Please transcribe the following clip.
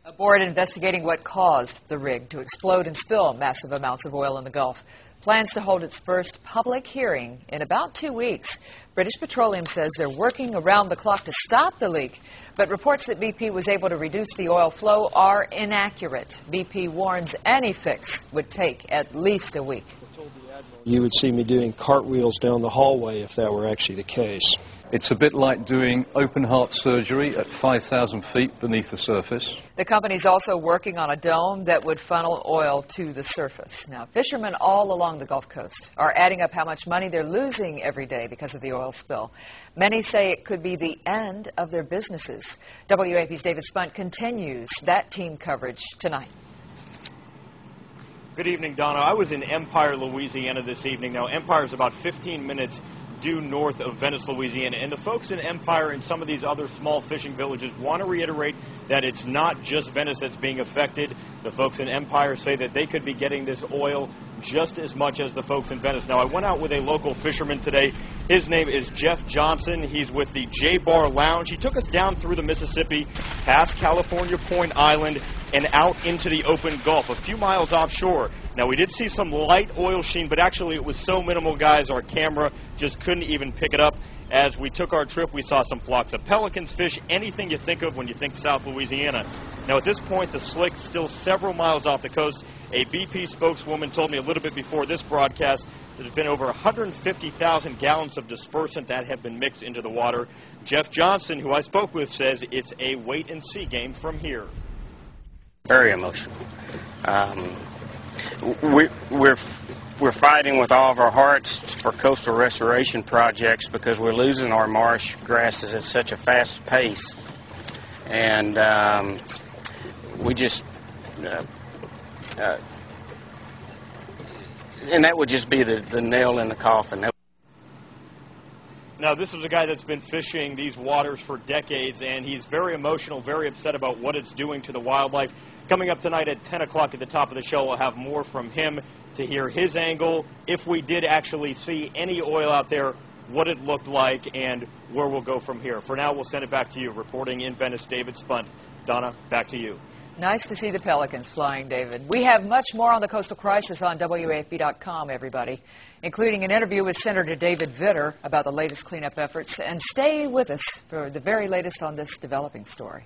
A board investigating what caused the rig to explode and spill massive amounts of oil in the Gulf plans to hold its first public hearing in about 2 weeks. British Petroleum says they're working around the clock to stop the leak, but reports that BP was able to reduce the oil flow are inaccurate. BP warns any fix would take at least a week. You would see me doing cartwheels down the hallway if that were actually the case. It's a bit like doing open heart surgery at 5,000 feet beneath the surface. The company's also working on a dome that would funnel oil to the surface. Now, fishermen all along the Gulf Coast are adding up how much money they're losing every day because of the oil spill. Many say it could be the end of their businesses. WAP's David Spunt continues that team coverage tonight. Good evening, Donna. I was in Empire, Louisiana this evening. Now, Empire is about 15 minutes due north of Venice, Louisiana, and the folks in Empire and some of these other small fishing villages want to reiterate that it's not just Venice that's being affected. The folks in Empire say that they could be getting this oil just as much as the folks in Venice. Now, I went out with a local fisherman today. His name is Jeff Johnson. He's with the J-Bar Lounge. He took us down through the Mississippi, past California Point Island, and out into the open Gulf, a few miles offshore. Now, we did see some light oil sheen, but actually it was so minimal, guys, our camera just couldn't even pick it up. As we took our trip, we saw some flocks of pelicans, fish, anything you think of when you think South Louisiana. Now, at this point, the slick's still several miles off the coast. A BP spokeswoman told me a little bit before this broadcast there's been over 150,000 gallons of dispersant that have been mixed into the water. Jeff Johnson, who I spoke with, says it's a wait-and-see game from here. Very emotional. We're fighting with all of our hearts for coastal restoration projects because we're losing our marsh grasses at such a fast pace, and we just and that would just be the nail in the coffin. Now, this is a guy that's been fishing these waters for decades, and he's very emotional, very upset about what it's doing to the wildlife. Coming up tonight at 10 o'clock at the top of the show, we'll have more from him to hear his angle, if we did actually see any oil out there, what it looked like, and where we'll go from here. For now, we'll send it back to you. Reporting in Venice, David Spunt. Donna, back to you. Nice to see the pelicans flying, David. We have much more on the coastal crisis on WAFB.com, everybody, including an interview with Senator David Vitter about the latest cleanup efforts. And stay with us for the very latest on this developing story.